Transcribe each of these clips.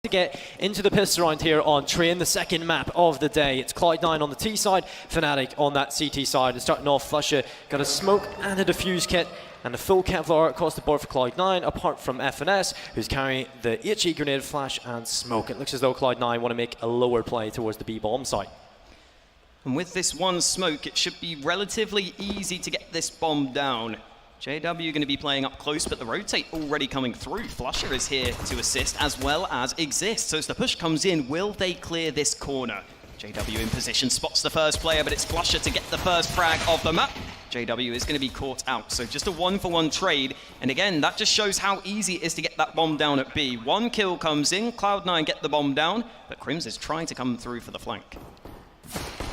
to get into the pistol round here on Train, the second map of the day. It's Cloud9 on the T side, Fnatic on that CT side. And starting off, Flusha got a smoke and a defuse kit and a full Kevlar across the board for Cloud9, apart from FNS, who's carrying the HE grenade, flash and smoke. It looks as though Cloud9 want to make a lower play towards the B bomb site. And with this one smoke, it should be relatively easy to get this bomb down. JW going to be playing up close, but the rotate already coming through. Flusha is here to assist as well as exist. So as the push comes in, will they clear this corner? JW in position, spots the first player, but it's Flusha to get the first frag of the map. JW is going to be caught out, so just a one-for-one trade. And again, that just shows how easy it is to get that bomb down at B. One kill comes in, Cloud9 get the bomb down, but Crims is trying to come through for the flank.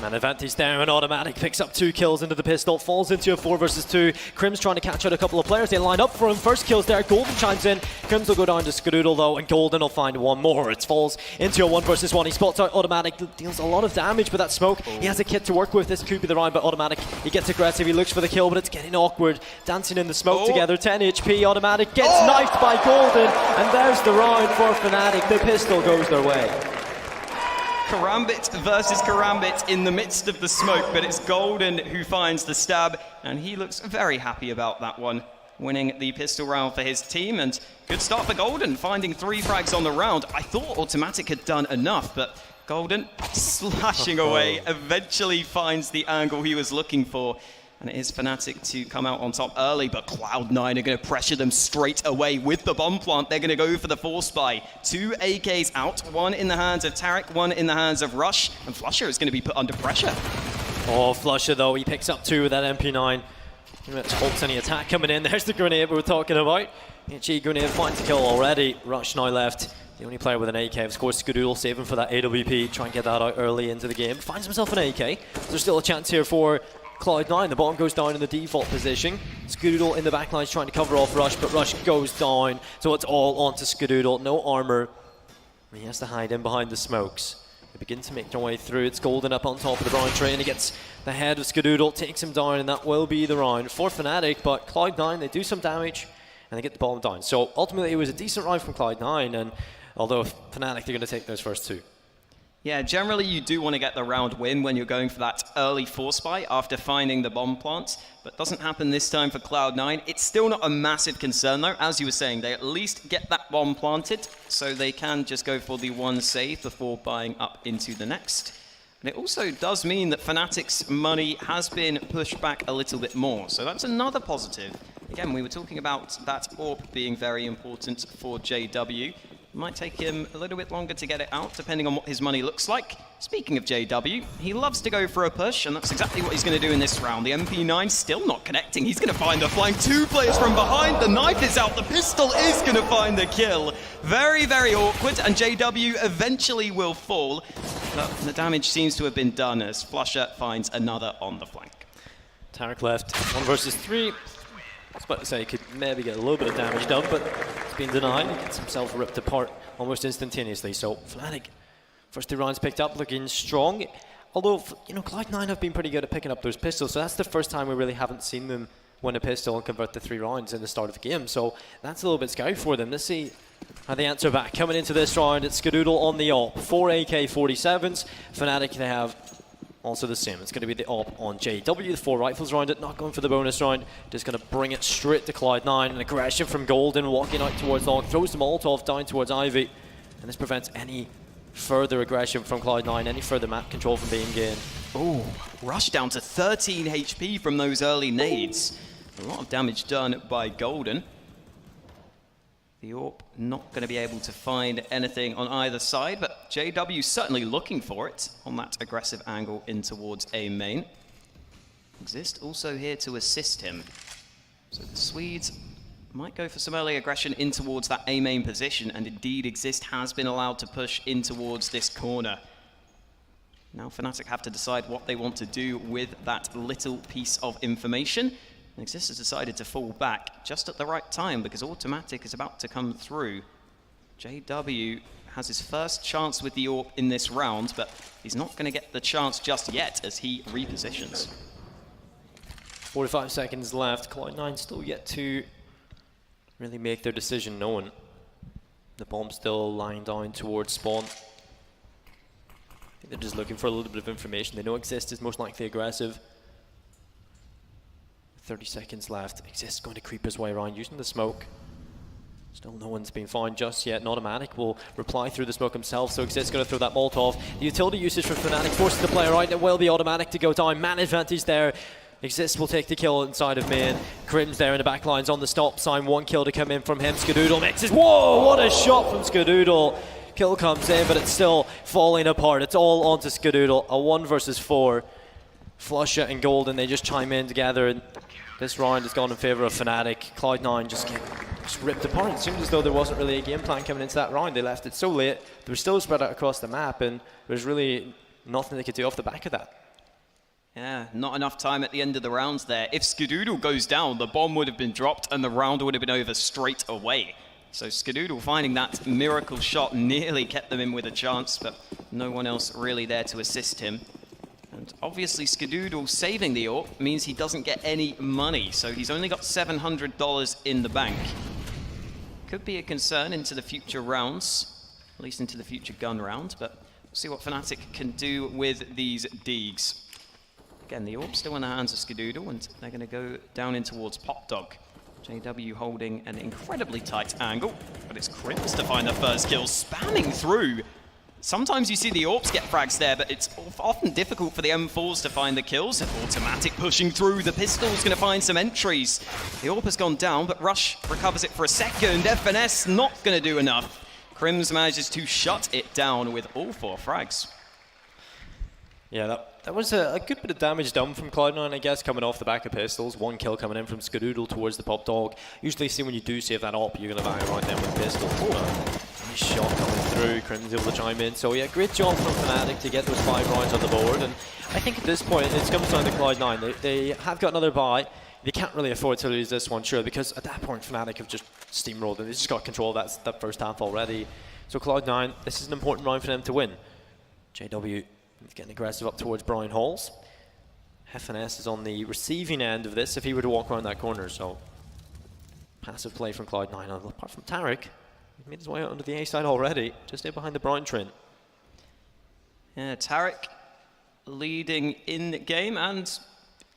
Man advantage there, and Automatic picks up 2 kills into the pistol, falls into a 4 versus 2. Crims trying to catch out a couple of players. They line up for him. First kills there. Golden chimes in. Crims will go down to Skadoodle though, and Golden will find one more. It falls into a 1 versus 1. He spots out Automatic, deals a lot of damage with that smoke. He has a kit to work with. This could be the round, but Automatic, he gets aggressive. He looks for the kill, but it's getting awkward. Dancing in the smoke together. 10 HP. Automatic gets knifed by Golden, and there's the round for Fnatic. The pistol goes their way. Karambit versus Karambit in the midst of the smoke, but it's Golden who finds the stab, and he looks very happy about that one, winning the pistol round for his team. And good start for Golden, finding 3 frags on the round. I thought Automatic had done enough, but Golden slashing away, eventually finds the angle he was looking for. And it is Fnatic to come out on top early, but Cloud9 are going to pressure them straight away with the bomb plant. They're going to go for the force buy. 2 AKs out, 1 in the hands of Tarek, 1 in the hands of Rush, and Flusha is going to be put under pressure. Oh, Flusha though, he picks up 2 with that MP9. It halts any attack coming in. There's the grenade we were talking about. HE grenade finds the kill already. Rush now left. The only player with an AK, of course, Skadoodle saving for that AWP. Try and get that out early into the game. Finds himself an AK. There's still a chance here for Cloud9. The bomb goes down in the default position. Skadoodle in the backline is trying to cover off Rush, but Rush goes down, so it's all onto Skadoodle. No armor. He has to hide in behind the smokes. They begin to make their way through. It's Golden up on top of the brown train. He gets the head of Skadoodle, takes him down, and that will be the round for Fnatic. But Cloud9, they do some damage, and they get the bomb down. So ultimately, it was a decent round from Cloud9, and although Fnatic, they're going to take those first 2. Yeah, generally you do want to get the round win when you're going for that early force buy after finding the bomb plants, but doesn't happen this time for Cloud9. It's still not a massive concern though. As you were saying, they at least get that bomb planted, so they can just go for the 1 save before buying up into the next. And it also does mean that Fnatic's money has been pushed back a little bit more, so that's another positive. Again, we were talking about that AWP being very important for JW. Might take him a little bit longer to get it out, depending on what his money looks like. Speaking of JW, he loves to go for a push, and that's exactly what he's going to do in this round. The MP9 still not connecting. He's going to find the flank. 2 players from behind. The knife is out. The pistol is going to find the kill. Very, very awkward, and JW eventually will fall. But the damage seems to have been done as Flusha finds another on the flank. Tarek left, 1 versus 3. I was about to say he could maybe get a little bit of damage done, but it's been denied. He gets himself ripped apart almost instantaneously. So Fnatic, first 2 rounds picked up, looking strong. Although, you know, Cloud9 have been pretty good at picking up those pistols, so that's the first time we really haven't seen them win a pistol and convert the 3 rounds in the start of the game. So that's a little bit scary for them. Let's see how they answer back. Coming into this round, it's Skadoodle on the AWP. 4 AK-47s. Fnatic, they have also the same. It's going to be the AWP on JW, the 4 rifles around it, not going for the bonus round, just going to bring it straight to Cloud9. An aggression from Golden, walking out towards Long, throws the Molotov down towards Ivy, and this prevents any further aggression from Cloud9, any further map control from being gained. Oh, Rush down to 13 HP from those early nades. A lot of damage done by Golden. The AWP not going to be able to find anything on either side, but JW certainly looking for it on that aggressive angle in towards A main. Exist also here to assist him. So the Swedes might go for some early aggression in towards that A main position, and indeed Exist has been allowed to push in towards this corner. Now Fnatic have to decide what they want to do with that little piece of information. And Exist has decided to fall back just at the right time because Automatic is about to come through. JW has his first chance with the AWP in this round, but he's not going to get the chance just yet as he repositions. 45 seconds left. Cloud9 still yet to really make their decision known. The bomb still lying down towards spawn. I think they're just looking for a little bit of information. They know Exist is most likely aggressive. 30 seconds left. Exist going to creep his way around using the smoke. Still no one's been found just yet. Automatic will reply through the smoke himself, so Exist going to throw that Molotov. The utility usage for Fnatic forces the player out. It will be Automatic to go down. Man advantage there. Exist will take the kill inside of main. Crim's there in the back lines on the stop sign. 1 kill to come in from him. Skadoodle mixes. Whoa, what a shot from Skadoodle. Kill comes in, but it's still falling apart. It's all onto Skadoodle. A 1 versus 4. Flusha and Golden, they just chime in together. And this round has gone in favor of Fnatic. Cloud9 just ripped apart. It seemed as though there wasn't really a game plan coming into that round. They left it so late. They were still spread out across the map, and there's really nothing they could do off the back of that. Yeah, not enough time at the end of the rounds there. If Skadoodle goes down, the bomb would have been dropped and the round would have been over straight away. So Skadoodle finding that miracle shot nearly kept them in with a chance, but no one else really there to assist him. And obviously Skadoodle saving the AWP means he doesn't get any money, so he's only got $700 in the bank. Could be a concern into the future rounds, at least into the future gun round, but we'll see what Fnatic can do with these Deegs. Again, the AWP still in the hands of Skadoodle, and they're going to go down in towards Pop Dog. JW holding an incredibly tight angle, but it's Crims to find the first kill, spamming through. Sometimes you see the AWPs get frags there, but it's often difficult for the M4s to find the kills. Automatic pushing through, the pistol's going to find some entries. The AWP has gone down, but Rush recovers it for a second. FNS not going to do enough. Crims manages to shut it down with all 4 frags. Yeah, that was a good bit of damage done from Cloud9, I guess, coming off the back of pistols. 1 kill coming in from Skadoodle towards the Pop Dog. Usually see when you do save that AWP, you're going to bang right then with pistols. Nice shot coming through, Crim's able to chime in. So yeah, great job from Fnatic to get those 5 rounds on the board. And I think at this point, it's comes down to Cloud9. They have got another bye. They can't really afford to lose this one, sure, because at that point, Fnatic have just steamrolled and they just got control of that first half already. So Cloud9, this is an important round for them to win. JW is getting aggressive up towards Brian Halls. FNS is on the receiving end of this if he were to walk around that corner, so passive play from Cloud9. Apart from Tarek, he's made his way out onto the A side already, just in behind the Brown Trent. Yeah, Tarek leading in the game and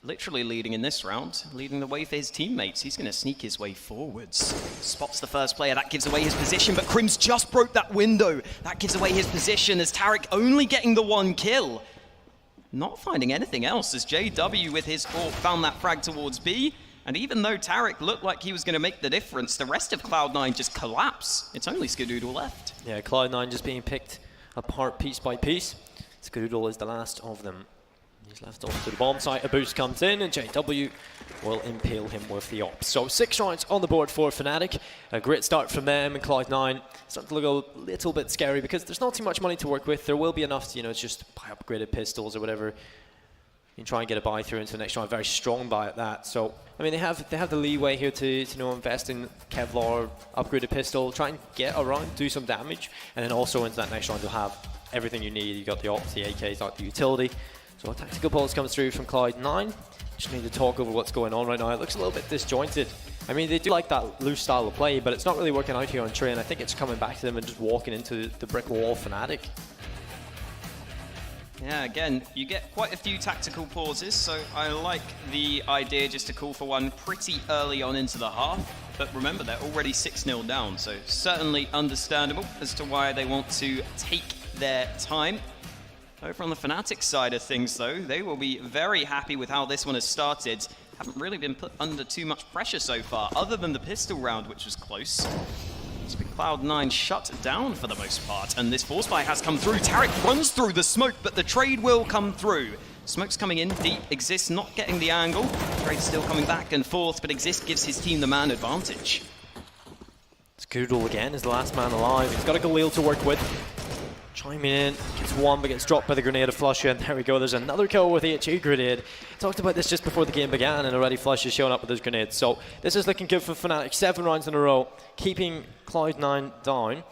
literally leading in this round, leading the way for his teammates. He's going to sneak his way forwards. Spots the first player, that gives away his position, but Crims just broke that window. That gives away his position as Tarek only getting the 1 kill. Not finding anything else as JW with his AWP found that frag towards B. And even though Tarek looked like he was going to make the difference, the rest of Cloud9 just collapse. It's only Skadoodle left. Yeah, Cloud9 just being picked apart piece by piece. Skadoodle is the last of them. He's left off to the bomb site, a boost comes in, and JW will impale him with the AWP. So 6 rounds on the board for Fnatic. A great start from them, and Cloud9 starting to look a little bit scary because there's not too much money to work with. There will be enough to, just buy upgraded pistols or whatever. You can try and get a buy through into the next round, very strong buy at that. So, I mean, they have the leeway here to invest in Kevlar, upgraded pistol, try and get around, do some damage, and then also into that next round you'll have everything you need. You got the AWPs, the AKs, like the utility. So a tactical pulse comes through from Cloud9. Just need to talk over what's going on right now. It looks a little bit disjointed. I mean, they do like that loose style of play, but it's not really working out here on train. I think it's coming back to them and just walking into the brick wall Fnatic. Yeah, again, you get quite a few tactical pauses, so I like the idea just to call for one pretty early on into the half. But remember, they're already 6-0 down, so certainly understandable as to why they want to take their time. Over on the Fnatic side of things, though, they will be very happy with how this one has started. Haven't really been put under too much pressure so far, other than the pistol round, which was close. It's been Cloud9 shut down for the most part, and this force buy has come through. Tarek runs through the smoke, but the trade will come through. Smoke's coming in deep, Exist not getting the angle. Trade's still coming back and forth, but Exist gives his team the man advantage. Skadoodle again is the last man alive. He's got a Galil to work with. Chiming in, gets 1 but gets dropped by the grenade of Flusha, and there we go, there's another kill with the HE grenade. Talked about this just before the game began, and already Flusha is showing up with his grenades. So this is looking good for Fnatic, 7 rounds in a row, keeping Cloud9 down.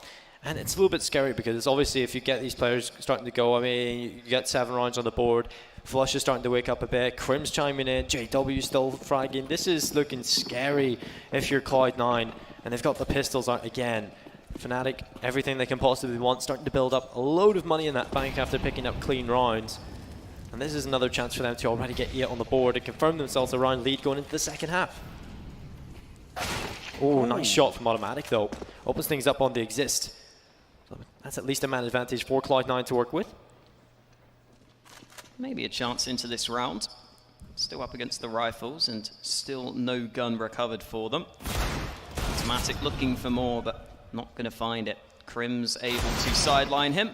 And it's a little bit scary because obviously if you get these players starting to go, I mean, you get 7 rounds on the board, Flusha's starting to wake up a bit, Crim's chiming in, JW still fragging. This is looking scary if you're Cloud9, and they've got the pistols out again. Fnatic, everything they can possibly want, starting to build up a load of money in that bank after picking up clean rounds. And this is another chance for them to already get 8 on the board and confirm themselves a round lead going into the second half. Oh, nice shot from Automatic though. Opens things up on the Exist. So that's at least a man advantage for Cloud9 to work with. Maybe a chance into this round. Still up against the rifles and still no gun recovered for them. Automatic looking for more, but not going to find it. Crim's able to sideline him,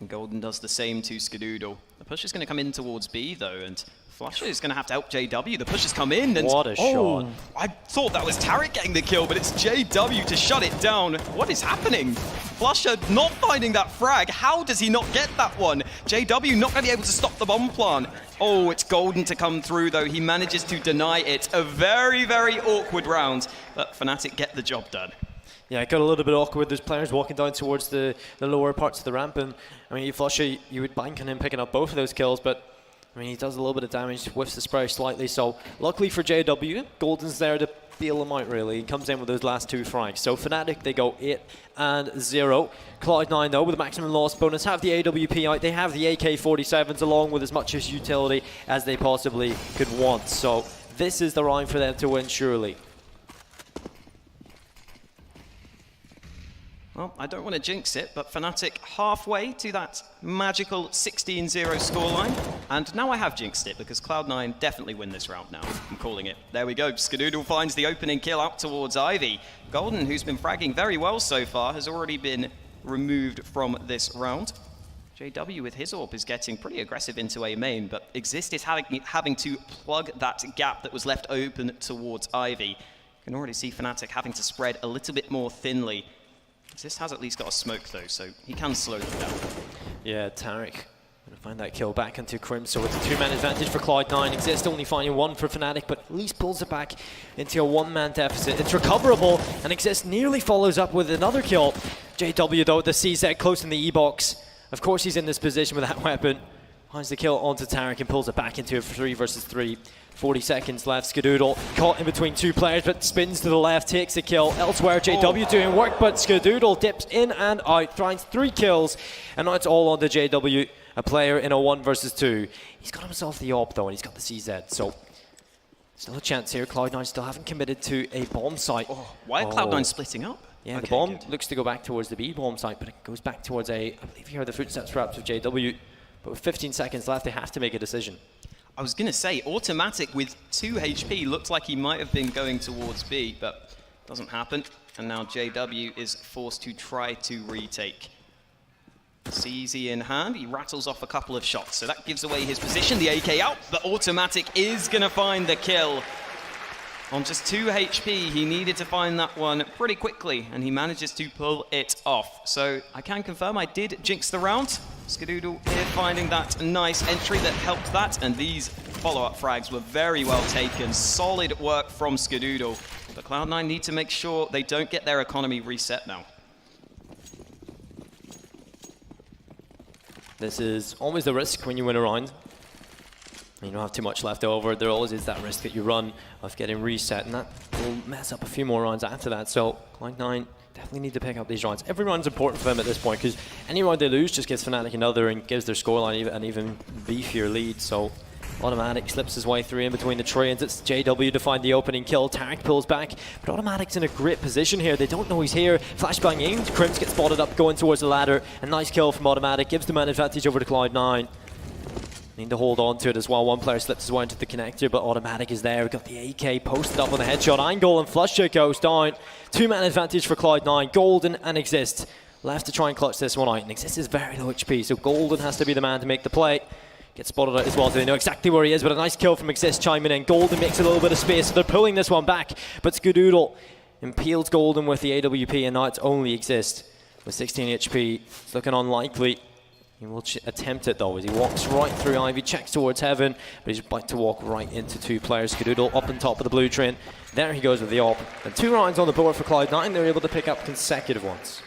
and Golden does the same to Skadoodle. The push is going to come in towards B though, and Flusher is going to have to help JW. The push has come in, and what a shot. I thought that was Tariq getting the kill, but it's JW to shut it down. What is happening? Flusher not finding that frag. How does he not get that one? JW not going to be able to stop the bomb plant. Oh, it's Golden to come through though. He manages to deny it. A very, very awkward round, but Fnatic get the job done. Yeah, it got a little bit awkward. There's players walking down towards the lower parts of the ramp, and I mean, Flusher, you would bank on him picking up both of those kills, but I mean, he does a little bit of damage, whiffs the spray slightly, so luckily for JW, Golden's there to bail him out really. He comes in with those last 2 frags. So Fnatic, they go 8-0. Cloud9 though, with a maximum loss bonus, have the AWP out, they have the AK-47s along with as much as utility as they possibly could want. So this is the round for them to win surely. Well, I don't want to jinx it, but Fnatic halfway to that magical 16-0 scoreline. And now I have jinxed it, because Cloud9 definitely win this round now. I'm calling it. There we go. Skadoodle finds the opening kill out towards Ivy. Golden, who's been fragging very well so far, has already been removed from this round. JW with his AWP is getting pretty aggressive into A main, but Exist is having to plug that gap that was left open towards Ivy. You can already see Fnatic having to spread a little bit more thinly. Exist has at least got a smoke though, so he can slow them down. Yeah, Tariq going to find that kill back into Crim, so it's a 2-man advantage for Cloud9. Exist only finding 1 for Fnatic, but at least pulls it back into a 1-man deficit. It's recoverable, and Exist nearly follows up with another kill. JW though, the CZ close in the E-box. Of course he's in this position with that weapon. Finds the kill onto Tariq and pulls it back into a 3 versus 3. 40 seconds left. Skadoodle caught in between 2 players, but spins to the left, takes a kill. Elsewhere, JW doing work, but Skadoodle dips in and out, finds 3 kills, and now it's all on the JW, a player in a 1 versus 2. He's got himself the AWP though, and he's got the CZ, so still a chance here. Cloud9 still haven't committed to a bomb site. Why are Cloud9 splitting up? Yeah, okay, the bomb good. looks to go back towards the B bomb site, but it goes back towards I believe you heard the footsteps perhaps of JW, but with 15 seconds left, they have to make a decision. I was going to say, Automatic with 2 HP looked like he might have been going towards B, but doesn't happen. And now JW is forced to try to retake. CZ in hand, he rattles off a couple of shots, so that gives away his position. The AK out, but Automatic is going to find the kill. On just 2 HP, he needed to find that one pretty quickly, and he manages to pull it off. So I can confirm I did jinx the round. Skadoodle here finding that nice entry that helped that, and these follow-up frags were very well taken. Solid work from Skadoodle. But Cloud9 need to make sure they don't get their economy reset now. This is always the risk when you win a round. You don't have too much left over. There always is that risk that you run of getting reset, and that will mess up a few more rounds after that. So Cloud9 definitely need to pick up these rounds. Every round's important for them at this point, because any round they lose just gives Fnatic another and gives their scoreline an even beefier lead. So Automatic slips his way through in between the trains. It's JW to find the opening kill. Tariq pulls back, but Automatic's in a great position here. They don't know he's here. Flashbang aimed. Crims gets spotted up going towards the ladder. A nice kill from Automatic. Gives the man advantage over to Cloud9. Need to hold on to it as well. 1 player slips his way into the connector, but Automatic is there. We've got the AK posted up on the headshot angle, and Flusher goes down. 2-man advantage for Cloud9. Golden and Exist left to try and clutch this one out, and Exist is very low HP, so Golden has to be the man to make the play. Gets spotted out as well, so they know exactly where he is, but a nice kill from Exist chiming in. Golden makes a little bit of space, so they're pulling this one back, but Skadoodle impedes Golden with the AWP, and now it's only Exist with 16 HP. It's looking unlikely. He will attempt it though, as he walks right through Ivy, checks towards Heaven, but he's about to walk right into 2 players. Skadoodle up on top of the blue train. There he goes with the AWP. And 2 rounds on the board for Cloud9. They're able to pick up consecutive ones.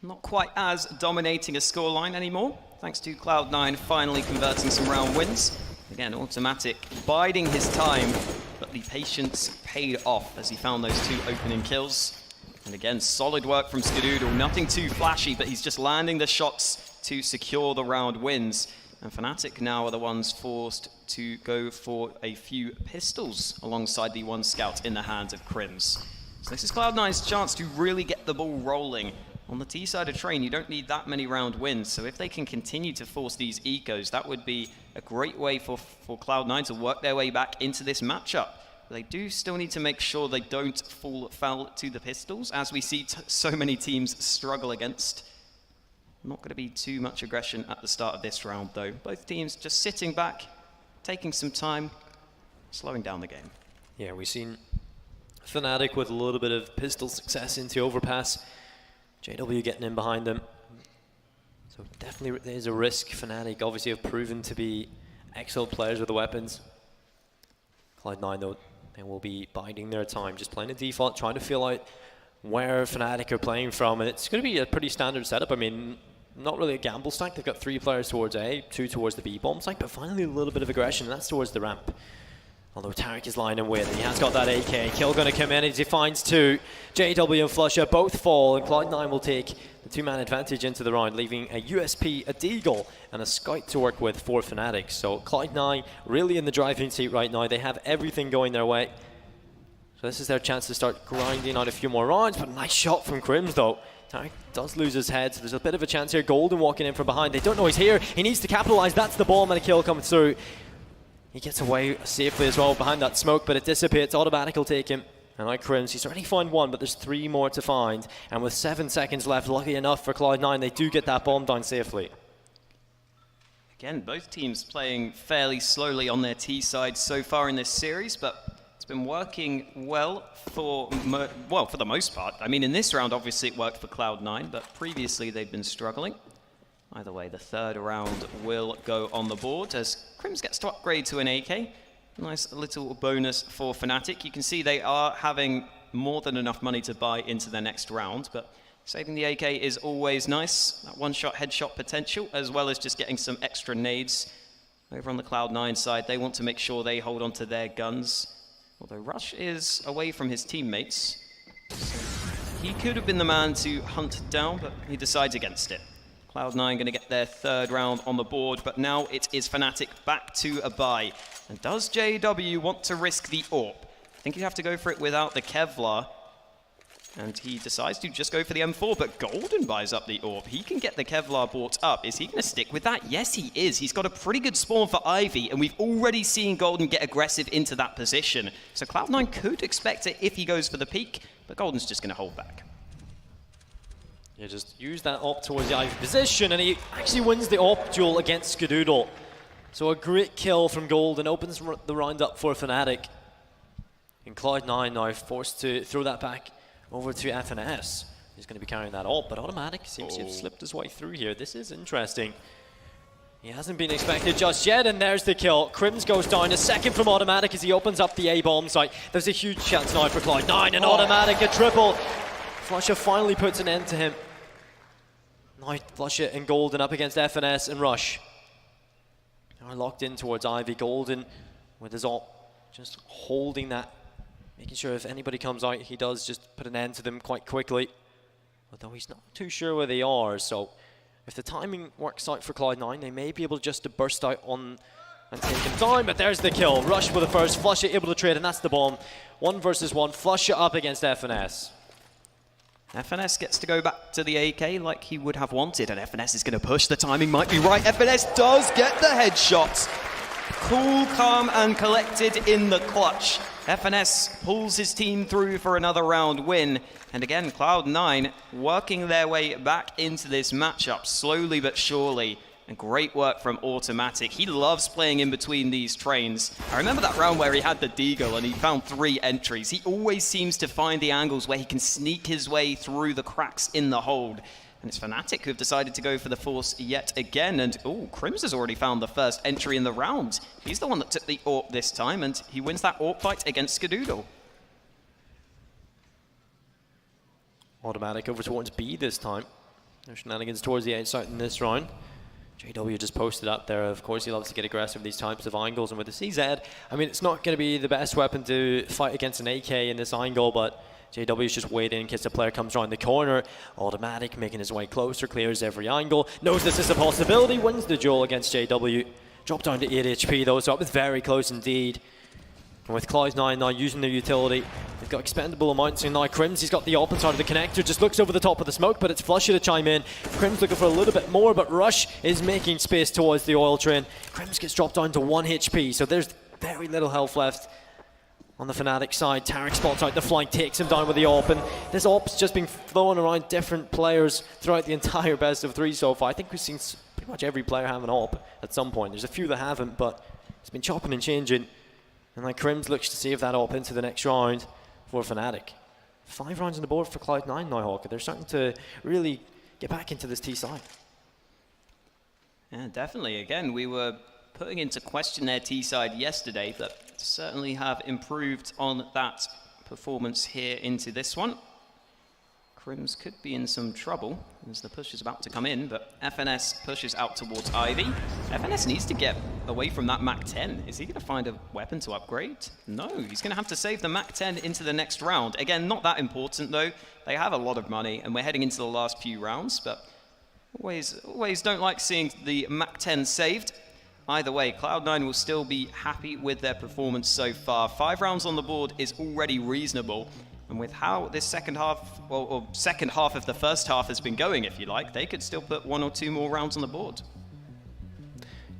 Not quite as dominating a scoreline anymore, thanks to Cloud9 finally converting some round wins. Again, Automatic biding his time, but the patience paid off as he found those 2 opening kills. And again, solid work from Skadoodle. Nothing too flashy, but he's just landing the shots to secure the round wins. And Fnatic now are the ones forced to go for a few pistols alongside the one scout in the hands of Crims. So this is Cloud9's chance to really get the ball rolling. On the T side of Train, you don't need that many round wins, so if they can continue to force these ecos, that would be a great way for Cloud9 to work their way back into this matchup. But they do still need to make sure they don't fall foul to the pistols, as we see so many teams struggle against. Not going to be too much aggression at the start of this round, though. Both teams just sitting back, taking some time, slowing down the game. Yeah, we've seen Fnatic with a little bit of pistol success into overpass. JW getting in behind them. So definitely there's a risk. Fnatic obviously have proven to be excellent players with the weapons. Cloud9 though, they will be biding their time, just playing a default, trying to feel out where Fnatic are playing from, and it's going to be a pretty standard setup. I mean, not really a gamble stack. They've got 3 players towards A, 2 towards the B bomb site, but finally a little bit of aggression, and that's towards the ramp. Although Tariq is lying in with, and he has got that AK. Kill going to come in as he finds 2. JW and Flusher both fall, and Cloud9 will take the 2-man advantage into the round, leaving a USP, a Deagle, and a Scout to work with for Fnatic. So Cloud9 really in the driving seat right now. They have everything going their way. So this is their chance to start grinding out a few more rounds, but a nice shot from Crims though. Tariq does lose his head, so there's a bit of a chance here. Golden walking in from behind. They don't know he's here. He needs to capitalize. That's the bomb and a kill coming through. He gets away safely as well behind that smoke, but it dissipates. Automatic will take him. And like Crims, he's already found 1, but there's 3 more to find. And with 7 seconds left, lucky enough for Cloud9, they do get that bomb down safely. Again, both teams playing fairly slowly on their T side so far in this series, but it's been working well for the most part. I mean, in this round, obviously it worked for Cloud9, but previously they've been struggling. Either way, the 3rd round will go on the board as Crims gets to upgrade to an AK. Nice little bonus for Fnatic. You can see they are having more than enough money to buy into their next round, but saving the AK is always nice. That one-shot headshot potential, as well as just getting some extra nades. Over on the Cloud9 side, they want to make sure they hold on to their guns. Although Rush is away from his teammates, so he could have been the man to hunt down, but he decides against it. Cloud9 going to get their 3rd round on the board, but now it is Fnatic back to a bye. And does JW want to risk the AWP? I think you have to go for it without the Kevlar. And he decides to just go for the M4, but Golden buys up the AWP. He can get the Kevlar bought up. Is he going to stick with that? Yes, he is. He's got a pretty good spawn for Ivy, and we've already seen Golden get aggressive into that position. So Cloud9 could expect it if he goes for the peak, but Golden's just going to hold back. Yeah, just use that AWP towards the Ivy position, and he actually wins the AWP duel against Skadoodle. So a great kill from Golden opens the round up for Fnatic. And Cloud9 now forced to throw that back over to FNS. He's going to be carrying that AWP, but Automatic seems to have slipped his way through here. This is interesting. He hasn't been expected just yet, and there's the kill. Crims goes down, a second from Automatic as he opens up the A-bomb site. There's a huge chance now for Cloud9, and Automatic, a triple. Flusher finally puts an end to him. Now Flusher and Golden up against FNS and Rush. Now locked in towards Ivy. Golden with his AWP, just holding that, making sure if anybody comes out, he does just put an end to them quite quickly. Although he's not too sure where they are, so if the timing works out for Cloud9, they may be able just to burst out on and take him down, but there's the kill. Rush with the first, Flusher able to trade, and that's the bomb. 1 versus 1, Flusher up against FNS. FNS gets to go back to the AK like he would have wanted, and FNS is going to push. The timing might be right. FNS does get the headshot. Cool, calm, and collected in the clutch. FNS pulls his team through for another round win. And again, Cloud9 working their way back into this matchup slowly but surely. And great work from Automatic. He loves playing in between these trains. I remember that round where he had the Deagle and he found 3 entries. He always seems to find the angles where he can sneak his way through the cracks in the hold. And it's Fnatic who have decided to go for the Force yet again. And Crims has already found the first entry in the round. He's the one that took the AWP this time, and he wins that AWP fight against Skadoodle. Automatic over towards B this time. No shenanigans towards the outside in this round. JW just posted up there. Of course, he loves to get aggressive with these types of angles, and with the CZ, I mean, it's not going to be the best weapon to fight against an AK in this angle, but JW is just waiting in case the player comes around the corner. Automatic, making his way closer, clears every angle. Knows this is a possibility, wins the duel against JW. Dropped down to 8 HP though, so it was very close indeed. And with Cloud9 now using their utility, they've got expendable amounts. And now Crims, he's got the open side of the connector, just looks over the top of the smoke, but it's Flusha to chime in. Crims looking for a little bit more, but Rush is making space towards the oil train. Crims gets dropped down to 1 HP, so there's very little health left on the Fnatic side. Tarek spots out the flank, takes him down with the AWP, and this AWP's just been flowing around different players throughout the entire best of 3 so far. I think we've seen pretty much every player have an AWP at some point. There's a few that haven't, but it's been chopping and changing. And like Crims looks to save that AWP into the next round for Fnatic. 5 rounds on the board for Cloud9 now, Hawk. They're starting to really get back into this T side. Yeah, definitely. Again, we were putting into question their T side yesterday, but certainly have improved on that performance here into this one. Crims could be in some trouble as the push is about to come in, but FNS pushes out towards Ivy. FNS needs to get away from that Mach 10. Is he going to find a weapon to upgrade? No, he's going to have to save the Mach 10 into the next round. Again, not that important though. They have a lot of money and we're heading into the last few rounds, but always don't like seeing the Mach 10 saved. Either way, Cloud9 will still be happy with their performance so far. 5 rounds on the board is already reasonable. And with how this second half, or second half of the first half has been going, if you like, they could still put 1 or 2 more rounds on the board.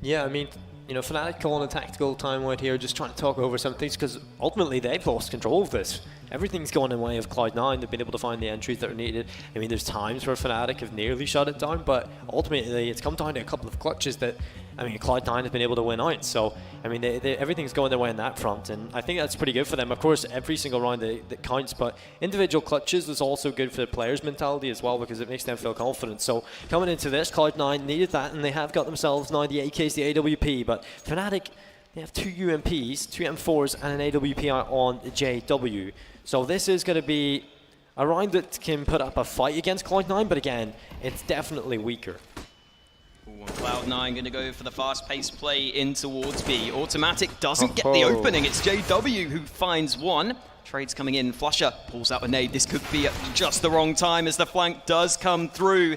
Yeah, I mean, you know, Fnatic calling a tactical timeout here, just trying to talk over some things, because ultimately they've lost control of this. Everything's gone in the way of Cloud9. They've been able to find the entries that are needed. I mean, there's times where Fnatic have nearly shut it down, but ultimately it's come down to a couple of clutches that, I mean, Cloud9 has been able to win out. So, I mean, everything's going their way on that front, and I think that's pretty good for them. Of course, every single round that counts, but individual clutches is also good for the players' mentality as well, because it makes them feel confident. So, coming into this, Cloud9 needed that, and they have got themselves now the AKs, the AWP, but Fnatic, they have 2 UMPs, 2 M4s, and an AWP on JW. So this is going to be a round that can put up a fight against Cloud9, but again, it's definitely weaker. Cloud9 going to go for the fast-paced play in towards B. Automatic doesn't get the opening. It's JW who finds one. Trades coming in. Flusha pulls out a nade. This could be at just the wrong time as the flank does come through.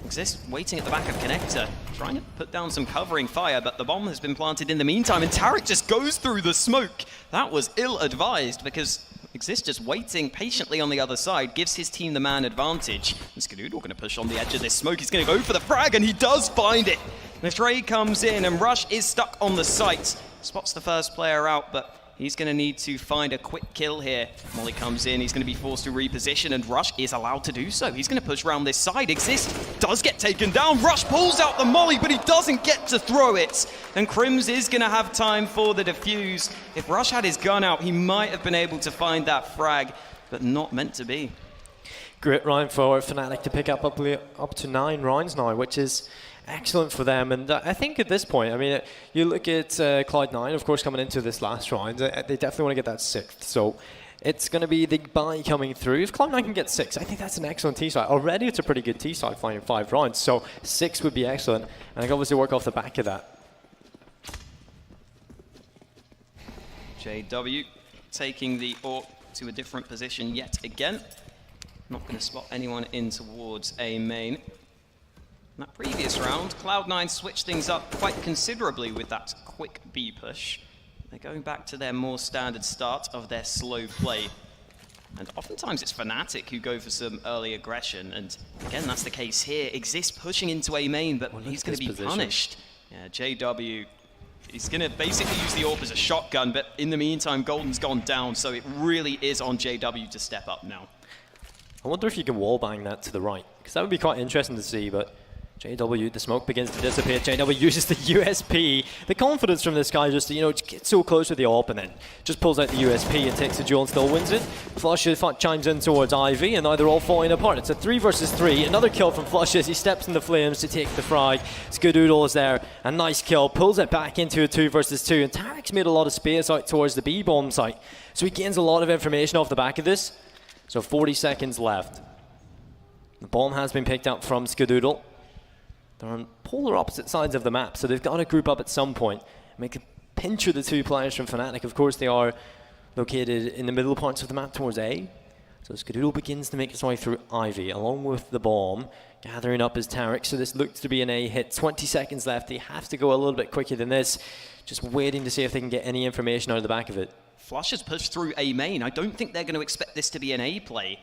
Exist waiting at the back of connector, trying to put down some covering fire, but the bomb has been planted in the meantime, and Tarek just goes through the smoke. That was ill-advised because Exist just waiting patiently on the other side, gives his team the man advantage. And Skadoodle going to push on the edge of this smoke. He's going to go for the frag, and he does find it. The trade comes in, and Rush is stuck on the site. Spots the first player out, but he's going to need to find a quick kill here. Molly comes in, he's going to be forced to reposition, and Rush is allowed to do so. He's going to push around this side. Exist does get taken down. Rush pulls out the Molly, but he doesn't get to throw it. And Crims is going to have time for the defuse. If Rush had his gun out, he might have been able to find that frag, but not meant to be. Great round for Fnatic to pick up to 9 rounds now, which is excellent for them. And I think at this point, I mean, you look at Cloud9, of course, coming into this last round, they definitely want to get that 6th. So it's going to be the bye coming through. If Cloud9 can get 6, I think that's an excellent T-side. Already it's a pretty good T-side finding 5 rounds, so 6 would be excellent. And I can obviously work off the back of that. JW taking the AWP to a different position yet again. Not going to spot anyone in towards A main. In that previous round, Cloud9 switched things up quite considerably with that quick B push. They're going back to their more standard start of their slow play. And oftentimes it's Fnatic who go for some early aggression, and again that's the case here. Exist pushing into A main, but he's going to be punished. Yeah, JW, he's going to basically use the AWP as a shotgun, but in the meantime Golden's gone down, so it really is on JW to step up now. I wonder if you can wallbang that to the right, because that would be quite interesting to see, but JW, the smoke begins to dissipate. JW uses the USP. The confidence from this guy just, you know, get so close with the AWP and then just pulls out the USP and takes the duel and still wins it. Flusha chimes in towards Ivy, and now they're all falling apart. It's a 3 versus 3. Another kill from Flusha as he steps in the flames to take the frag. Skadoodle is there. A nice kill. Pulls it back into a 2 versus 2. And Tarek's made a lot of space out towards the B-bomb site. So he gains a lot of information off the back of this. So 40 seconds left. The bomb has been picked up from Skadoodle. They're on polar opposite sides of the map, so they've got to group up at some point. Make a pinch of the 2 players from Fnatic. Of course, they are located in the middle parts of the map towards A. So Skadoodle begins to make his way through Ivy, along with the bomb, gathering up his Tarek. So this looks to be an A hit. 20 seconds left. They have to go a little bit quicker than this. Just waiting to see if they can get any information out of the back of it. Flush has pushed through A main. I don't think they're going to expect this to be an A play.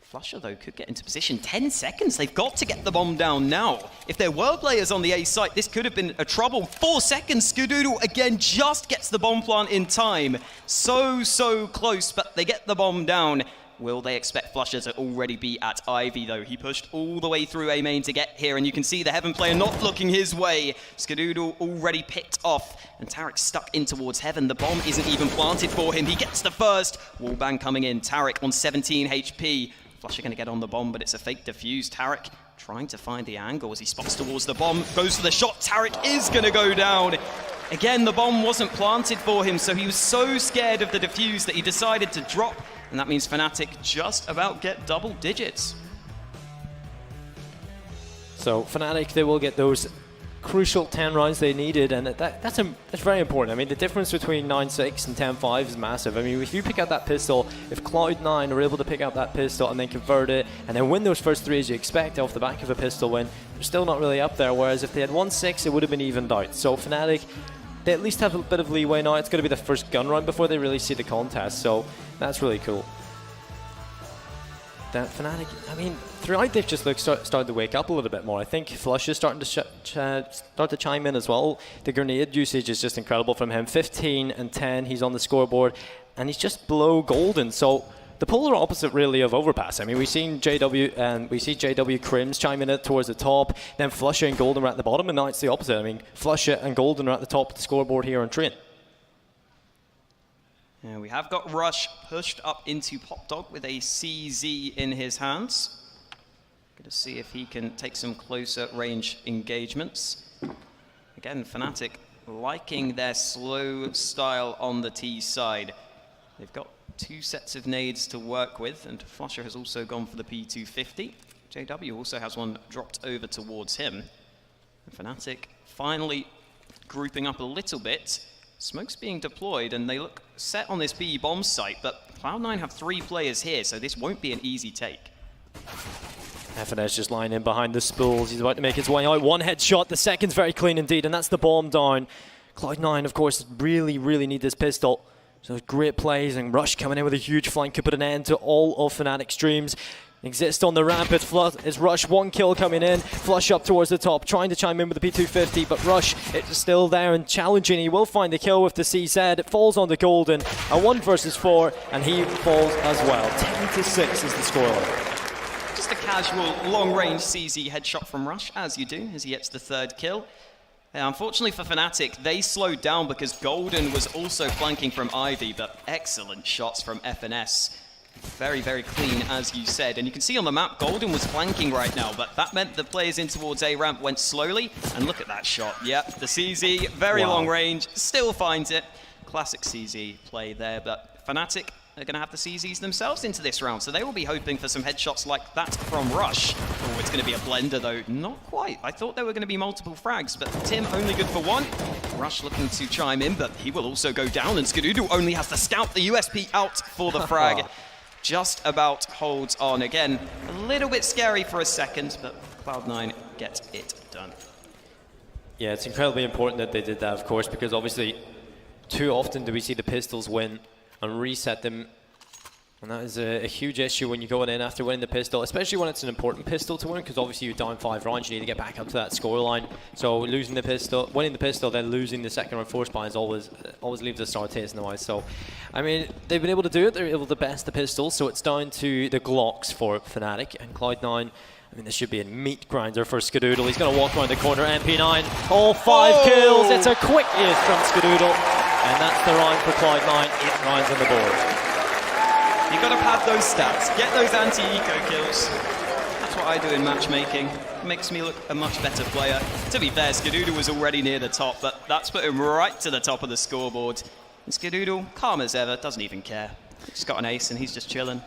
Flusher, though, could get into position. 10 seconds. They've got to get the bomb down now. If there were players on the A site, this could have been a trouble. 4 seconds. Skadoodle, again, just gets the bomb plant in time. So close, but they get the bomb down. Will they expect Flusher to already be at Ivy, though? He pushed all the way through A main to get here, and you can see the Heaven player not looking his way. Skadoodle already picked off, and Tarek stuck in towards Heaven. The bomb isn't even planted for him. He gets the first. Wallbang coming in. Tarek on 17 HP. Flusher going to get on the bomb, but it's a fake defuse. Tarek trying to find the angle as he spots towards the bomb. Goes for the shot. Tarek is going to go down. Again, the bomb wasn't planted for him, so he was so scared of the defuse that he decided to drop. And that means Fnatic just about get double digits. So Fnatic, they will get those crucial 10 rounds they needed, and that's very important. I mean, the difference between 9-6 and 10-5 is massive. I mean, if you pick out that pistol, if Cloud9 are able to pick out that pistol and then convert it, and then win those first 3 as you expect off the back of a pistol win, they're still not really up there, whereas if they had 1-6, it would have been evened out. So Fnatic, they at least have a bit of leeway now. It's going to be the first gun round before they really see the contest, so that's really cool. That Fnatic, I mean, throughout they've just started to wake up a little bit more. I think Flush is starting to start to chime in as well. The grenade usage is just incredible from him. 15 and 10, he's on the scoreboard, and he's just below Golden. So the polar opposite really of Overpass. I mean, we've seen JW and we see JW Crims chiming in towards the top, then Flusher and Golden are at the bottom, and now it's the opposite. I mean, Flusher and Golden are at the top of the scoreboard here on Train. Yeah, we have got Rush pushed up into Pop Dog with a CZ in his hands. Going to see if he can take some closer range engagements. Again, Fnatic liking their slow style on the T side. They've got 2 sets of nades to work with, and Flusher has also gone for the P250. JW also has one dropped over towards him. And Fnatic finally grouping up a little bit. Smoke's being deployed, and they look set on this B bomb site, but Cloud9 have 3 players here, so this won't be an easy take. FNS just lying in behind the spools. He's about to make his way out. 1 headshot, the second's very clean indeed, and that's the bomb down. Cloud9, of course, really need this pistol. So great plays, and Rush coming in with a huge flank could put an end to all of Fnatic's dreams. Exist on the ramp, it's Rush, 1 kill coming in, Flush up towards the top, trying to chime in with the P250, but Rush is still there and challenging. He will find the kill with the CZ. It falls on the Golden, a 1 versus 4, and he falls as well. 10-6 is the scoreline. Just a casual long-range CZ headshot from Rush, as you do, as he gets the 3rd kill. Unfortunately for Fnatic, they slowed down because Golden was also flanking from Ivy, but excellent shots from FNS. Very clean, as you said. And you can see on the map, Golden was flanking right now, but that meant the players in towards A ramp went slowly. And look at that shot. Yep, the CZ, very long range, still finds it. Classic CZ play there, but Fnatic are going to have the CZs themselves into this round, so they will be hoping for some headshots like that from Rush. Oh, it's going to be a blender, though. Not quite. I thought there were going to be multiple frags, but Tim only good for 1. Rush looking to chime in, but he will also go down, and Skadoodle only has to scout the USP out for the frag. Just about holds on. Again, a little bit scary for a second, but Cloud9 gets it done. Yeah, it's incredibly important that they did that, of course, because obviously too often do we see the pistols win and reset them. And that is a huge issue when you're going in after winning the pistol, especially when it's an important pistol to win, because obviously you're down 5 rounds, you need to get back up to that scoreline. So losing the pistol, winning the pistol, then losing the second round force buy is always leaves a sour taste in the mouth. So, I mean, they've been able to do it. They're able to best the pistols, so it's down to the Glocks for Fnatic and Cloud9. I mean, this should be a meat grinder for Skadoodle. He's going to walk around the corner, MP9, all 5 kills. It's a quick ace from Skadoodle, and that's the round for Cloud9. 8 rounds on the board. You've got to pad those stats, get those anti-eco kills. That's what I do in matchmaking. It makes me look a much better player. To be fair, Skadoodle was already near the top, but that's put him right to the top of the scoreboard. And Skadoodle, calm as ever, doesn't even care. He's got an ace and he's just chilling.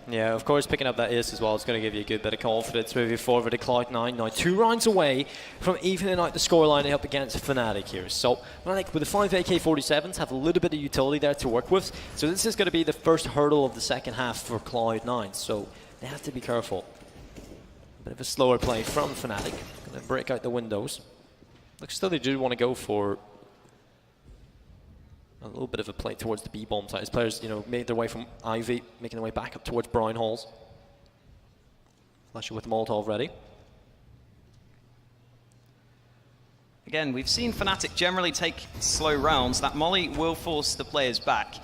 Yeah, of course, picking up that ace as well is going to give you a good bit of confidence moving forward to Cloud9. Now 2 rounds away from evening out the scoreline up against Fnatic here. So Fnatic with the 5 AK-47s have a little bit of utility there to work with. So this is going to be the first hurdle of the second half for Cloud9. So they have to be careful. A bit of a slower play from Fnatic. Going to break out the windows. Looks still they do want to go for a little bit of a play towards the B-bomb side. As players, made their way from Ivy, making their way back up towards Brown Halls. Flasher with Molotov ready. Again, we've seen Fnatic generally take slow rounds. That molly will force the players back.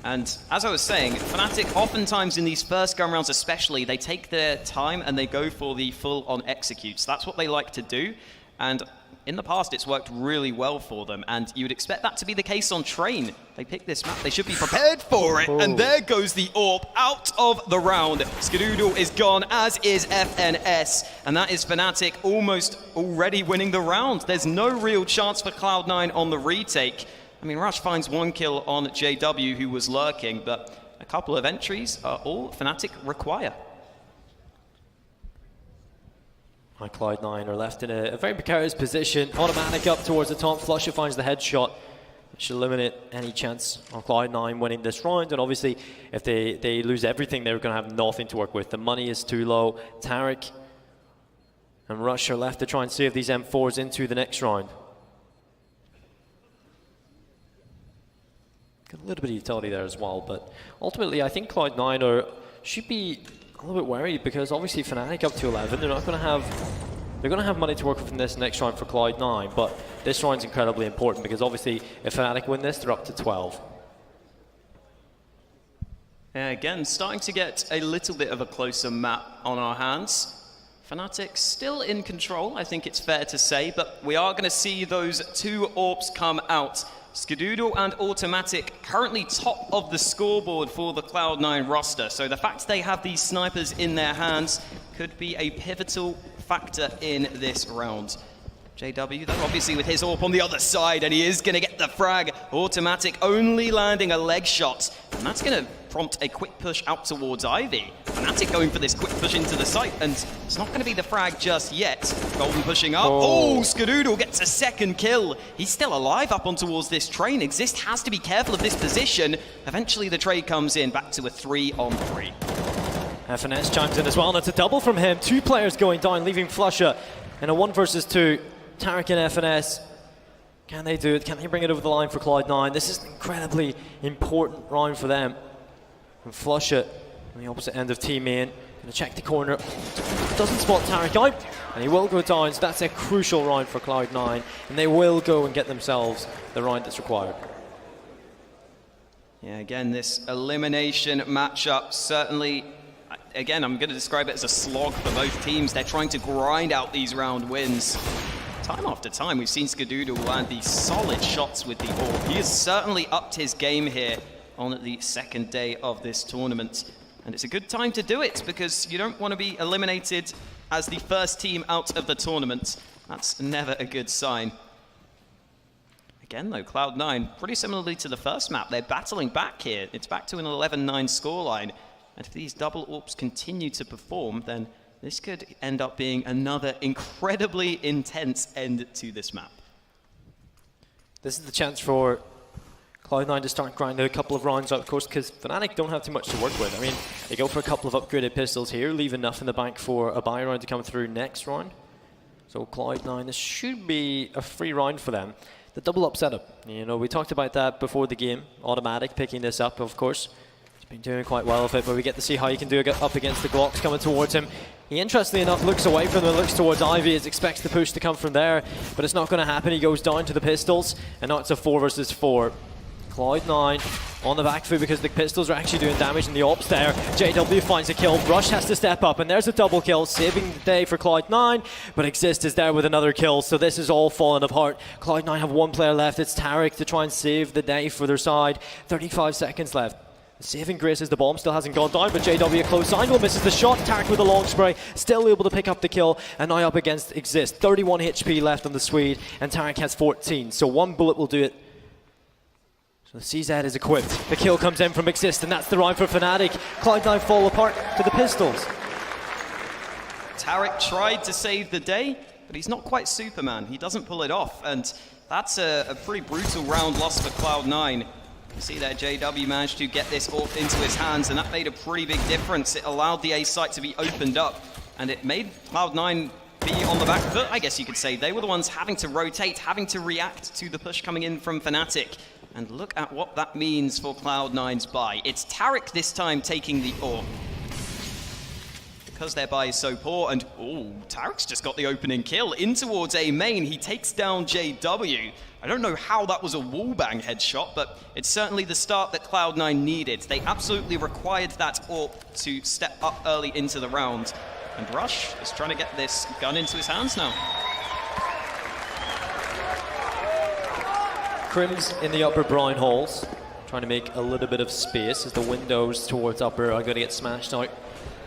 And as I was saying, Fnatic oftentimes in these first gun rounds especially, they take their time and they go for the full-on executes. That's what they like to do. And in the past, it's worked really well for them, and you would expect that to be the case on Train. They picked this map, they should be prepared for it, and there goes the AWP out of the round. Skadoodle is gone, as is FNS, and that is Fnatic almost already winning the round. There's no real chance for Cloud9 on the retake. I mean, Rush finds 1 kill on JW, who was lurking, but a couple of entries are all Fnatic require. Cloud9 are left in a very precarious position. Automatic up towards the top. Flusher finds the headshot. It should eliminate any chance of Cloud9 winning this round. And obviously, if they lose everything, they're going to have nothing to work with. The money is too low. Tarek and Rush are left to try and save these M4s into the next round. Got a little bit of utility there as well. But ultimately, I think Cloud9 should be a little bit worried, because obviously Fnatic up to 11, they're going to have money to work with in this next round for Cloud9, but this round's incredibly important because obviously if Fnatic win this, they're up to 12. Yeah, again, starting to get a little bit of a closer map on our hands. Fnatic still in control, I think it's fair to say, but we are going to see those 2 AWPs come out. Skadoodle and Automatic currently top of the scoreboard for the Cloud9 roster. So the fact they have these snipers in their hands could be a pivotal factor in this round. JW, though, obviously with his AWP on the other side, and he is going to get the frag. Automatic only landing a leg shot, and that's going to prompt a quick push out towards Ivy. Fnatic going for this quick push into the site, and it's not going to be the frag just yet. Golden pushing up. Oh, Skadoodle gets a 2nd kill. He's still alive up on towards this train. Exist has to be careful of this position. Eventually the trade comes in, back to a 3-on-3. FNS chimes in as well, and it's a double from him. 2 players going down, leaving Flusher in a 1 versus 2. Tarek and FNS, can they do it? Can they bring it over the line for Cloud9? This is an incredibly important round for them. And Flusher on the opposite end of team main, going to check the corner. Doesn't spot Tarek out, and he will go down, so that's a crucial round for Cloud9, and they will go and get themselves the round that's required. Yeah, again, this elimination matchup certainly, again, I'm going to describe it as a slog for both teams. They're trying to grind out these round wins. Time after time, we've seen Skadoodle land these solid shots with the AWP. He has certainly upped his game here on the 2nd day of this tournament. And it's a good time to do it, because you don't want to be eliminated as the first team out of the tournament. That's never a good sign. Again, though, Cloud9, pretty similarly to the first map, they're battling back here. It's back to an 11-9 scoreline. And if these double AWPs continue to perform, then this could end up being another incredibly intense end to this map. This is the chance for Cloud9 to start grinding a couple of rounds out, of course, because Fnatic don't have too much to work with. I mean, they go for a couple of upgraded pistols here, leave enough in the bank for a buy round to come through next round. So Cloud9, this should be a free round for them. The double up setup, we talked about that before the game. Automatic picking this up, of course. He's been doing quite well with it, but we get to see how he can do it up against the Glocks coming towards him. He, interestingly enough, looks away from them, looks towards Ivy, expects the push to come from there, but it's not going to happen. He goes down to the pistols, and now it's a 4 versus 4. Cloud9 on the back foot because the pistols are actually doing damage in the AWPs there. JW finds a kill. Rush has to step up, and there's a double kill, saving the day for Cloud9, but Exist is there with another kill, so this is all falling apart. Cloud9 have 1 player left. It's Tarek to try and save the day for their side. 35 seconds left. Saving grace as the bomb still hasn't gone down, but JW close angle misses the shot. Tarek with a long spray, still able to pick up the kill, and now up against Exist. 31 HP left on the Swede, and Tarek has 14, so 1 bullet will do it. The CZ is equipped. The kill comes in from Exist, and that's the round for Fnatic. Cloud9 fall apart to the pistols. Tarik tried to save the day, but he's not quite Superman. He doesn't pull it off, and that's a pretty brutal round loss for Cloud9. You see there, JW managed to get this AWP into his hands, and that made a pretty big difference. It allowed the A site to be opened up, and it made Cloud9 be on the back foot, I guess you could say. They were the ones having to rotate, having to react to the push coming in from Fnatic. And look at what that means for Cloud9's buy. It's Tarik this time taking the AWP. Because their buy is so poor, and Tarik's just got the opening kill in towards A main. He takes down JW. I don't know how that was a wallbang headshot, but it's certainly the start that Cloud9 needed. They absolutely required that AWP to step up early into the round. And Rush is trying to get this gun into his hands now. Crims in the upper brine halls, trying to make a little bit of space as the windows towards upper are going to get smashed out.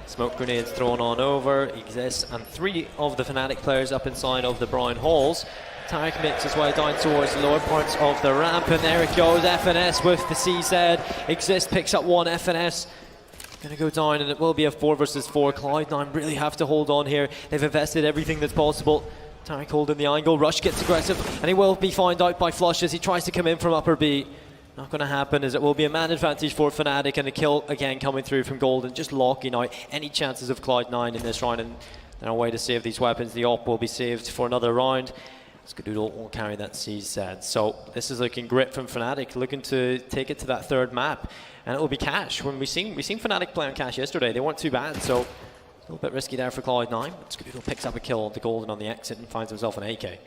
Smoke grenades thrown on over, Exists, and 3 of the Fnatic players up inside of the brine halls. Tarik makes his way down towards the lower parts of the ramp, and there it goes, FNS with the CZ. Exist picks up 1, FNS going to go down, and it will be a 4 versus 4. Cloud9 really have to hold on here. They've invested everything that's possible. Tarik holding the angle, Rush gets aggressive, and he will be found out by Flush as he tries to come in from upper B. Not going to happen, as it will be a man advantage for Fnatic, and a kill again coming through from Golden, just locking out any chances of Cloud9 in this round, and they're on way to save these weapons. The AWP will be saved for another round. Skadoodle won't carry that CZ. So this is looking great from Fnatic, looking to take it to that third map, and it will be Cash. When we've seen Fnatic play on Cash yesterday, they weren't too bad, so a little bit risky there for Cloud9, but Skadoodle picks up a kill on the Golden on the exit and finds himself an AK.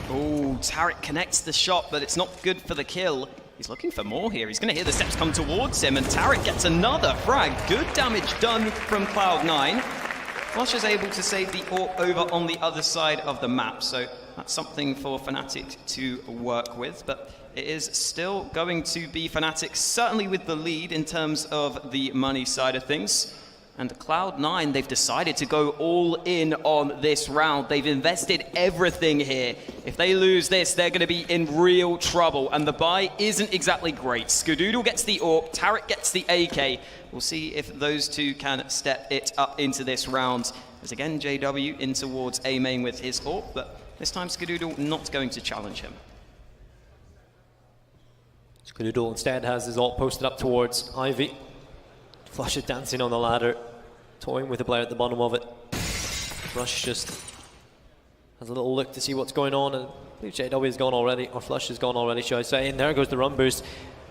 Oh, Tarik connects the shot, but it's not good for the kill. He's looking for more here. He's going to hear the steps come towards him, and Tarik gets another frag. Good damage done from Cloud9. Flush is able to save the AWP over on the other side of the map, so that's something for Fnatic to work with, but it is still going to be Fnatic certainly with the lead in terms of the money side of things. And Cloud9, they've decided to go all in on this round. They've invested everything here. If they lose this, they're going to be in real trouble. And the buy isn't exactly great. Skadoodle gets the AWP, Tarik gets the AK. We'll see if those two can step it up into this round. As again, JW in towards A main with his AWP, but this time Skadoodle not going to challenge him. Skadoodle instead has his AWP posted up towards Ivy. Flush is dancing on the ladder, toying with the player at the bottom of it. Rush just has a little look to see what's going on, and I believe JW has gone already, or Flush has gone already, shall I say, and there goes the run boost.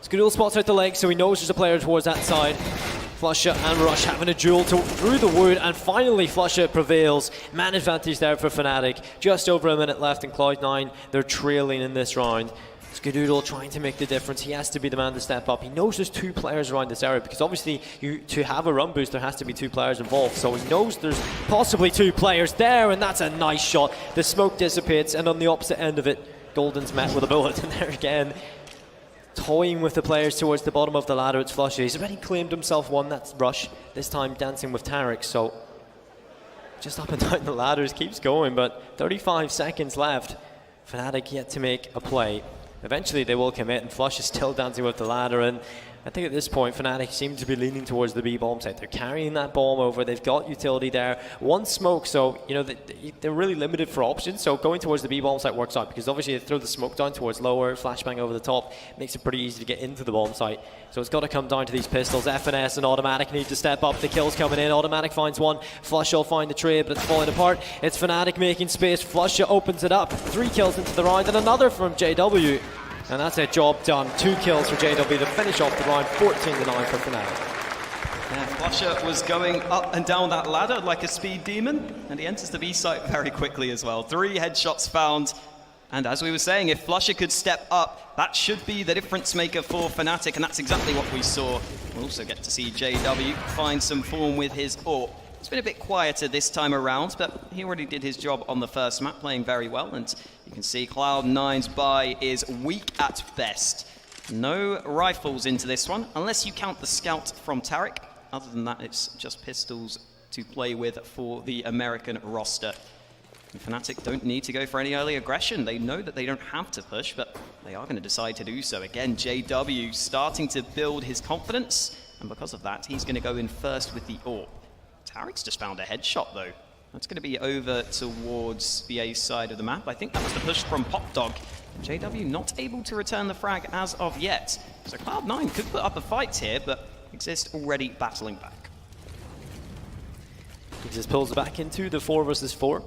Skadoodle spots out the leg, so he knows there's a player towards that side. Flusha and Rush having a duel through the wood, and finally Flusha prevails. Man advantage there for Fnatic. Just over a minute left in Cloud9. They're trailing in this round. Skadoodle trying to make the difference. He has to be the man to step up. He knows there's 2 players around this area, because obviously to have a run boost there has to be 2 players involved. So he knows there's possibly 2 players there, and that's a nice shot. The smoke dissipates, and on the opposite end of it, Golden's met with a bullet. And there again, toying with the players towards the bottom of the ladder, it's Flusha. He's already claimed himself 1, that's Rush. This time dancing with Tarik, so just up and down the ladders, keeps going, but 35 seconds left. Fnatic yet to make a play. Eventually they will commit, and Flush is still dancing with the ladder, and I think at this point Fnatic seem to be leaning towards the B bomb site. They're carrying that bomb over, they've got utility there. 1 smoke, so you know they're really limited for options, so going towards the B bomb site works out, because obviously they throw the smoke down towards lower, flashbang over the top, makes it pretty easy to get into the bomb site. So it's got to come down to these pistols. FNS and Automatic need to step up. The kills coming in. Automatic finds 1. Flush will find the trade, but it's falling apart. It's Fnatic making space. Flush opens it up. 3 kills into the round, and another from JW. And that's a job done. 2 kills for JW to finish off the round. 14-9 for Fnatic. Yeah, Flusha was going up and down that ladder like a speed demon, and he enters the B site very quickly as well. 3 headshots found. And as we were saying, if Flusha could step up, that should be the difference maker for Fnatic, and that's exactly what we saw. We'll also get to see JW find some form with his AWP. It's been a bit quieter this time around, but he already did his job on the first map, playing very well, and you can see Cloud9's buy is weak at best. No rifles into this one, unless you count the scout from Tarik. Other than that, it's just pistols to play with for the American roster. And Fnatic don't need to go for any early aggression. They know that they don't have to push, but they are going to decide to do so. Again, JW starting to build his confidence, and because of that, he's going to go in first with the AWP. Tarek's just found a headshot, though. That's going to be over towards the A side of the map. I think that was the push from Popdog. JW not able to return the frag as of yet. So Cloud9 could put up a fight here, but Exist already battling back. Exist pulls back into the 4 versus 4.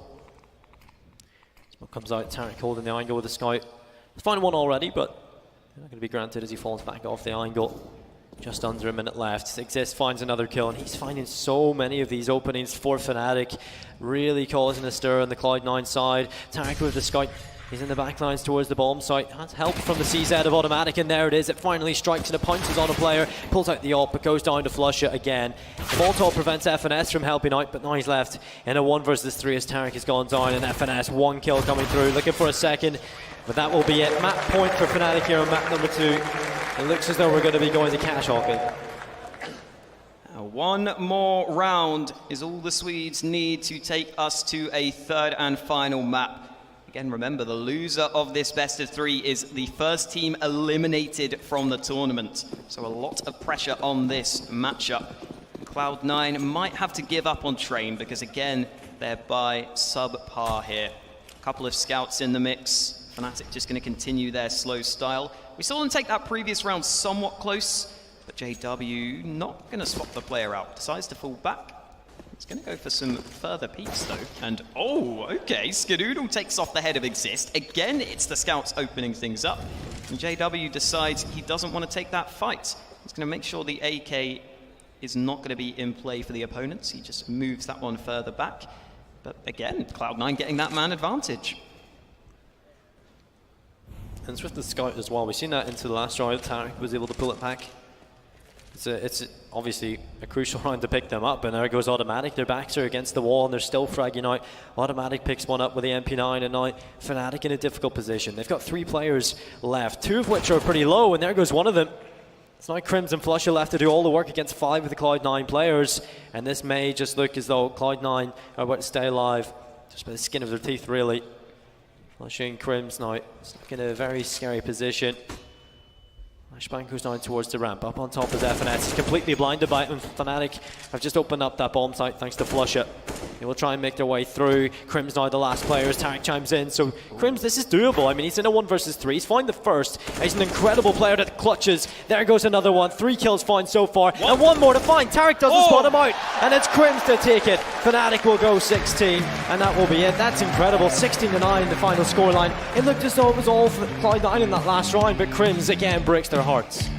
Smoke comes out, Tarek holding the angle with the scout. He's found one already, but they're not going to be granted as he falls back off the angle. Just under a minute left. Exist finds another kill, and he's finding so many of these openings for Fnatic, really causing a stir on the Cloud9 side. Tarek with the scout. He's in the backlines towards the bomb site. Has help from the CZ of Automatic, and there it is. It finally strikes and it punches on a player. Pulls out the ult, but goes down to flush it again. The Molotov prevents FNS from helping out, but now he's left in a 1 versus 3 as Tarek has gone down, and FNS 1 kill coming through. Looking for a second, but that will be it. Map point for Fnatic here on map number 2. It looks as though we're going to be going to cash hawking. One more round is all the Swedes need to take us to a third and final map. Again, remember, the loser of this best of 3 is the first team eliminated from the tournament. So a lot of pressure on this matchup. Cloud9 might have to give up on Train because, again, they're by subpar here. A couple of scouts in the mix. Fnatic just going to continue their slow style. We saw them take that previous round somewhat close, but JW not going to swap the player out. Decides to fall back. It's going to go for some further peeks, though. And, oh, okay, Skadoodle takes off the head of Exist. Again, it's the scouts opening things up. And JW decides he doesn't want to take that fight. He's going to make sure the AK is not going to be in play for the opponents. He just moves that one further back. But again, Cloud9 getting that man advantage. And it's with the scout as well. We've seen that into the last round. Tarek was able to pull it back. It's obviously a crucial round to pick them up, and there goes Automatic. Their backs are against the wall and they're still fragging out. Automatic picks one up with the MP9, and now Fnatic in a difficult position. They've got 3 players left, 2 of which are pretty low, and there goes one of them. It's now Crims and Flusher left to do all the work against 5 of the Cloud9 players, and this may just look as though Cloud9 are about to stay alive, just by the skin of their teeth, really. Flusher and Crims now stuck in a very scary position. Flashbang goes down towards the ramp. Up on top is FNS. He's completely blinded by it, and Fnatic have just opened up that bomb site thanks to Flusher. They will try and make their way through. Crims now the last player as Tarek chimes in. So Crims, this is doable. I mean, he's in a 1 versus 3. He's found the first. He's an incredible player that clutches. There goes another one. 3 kills found so far. And 1 more to find. Tarek doesn't spot him out. And it's Crims to take it. Fnatic will go 16. And that will be it. That's incredible. 16-9 the final scoreline. It looked as though it was all for Cloud9 in that last round. But Crims again breaks their hearts.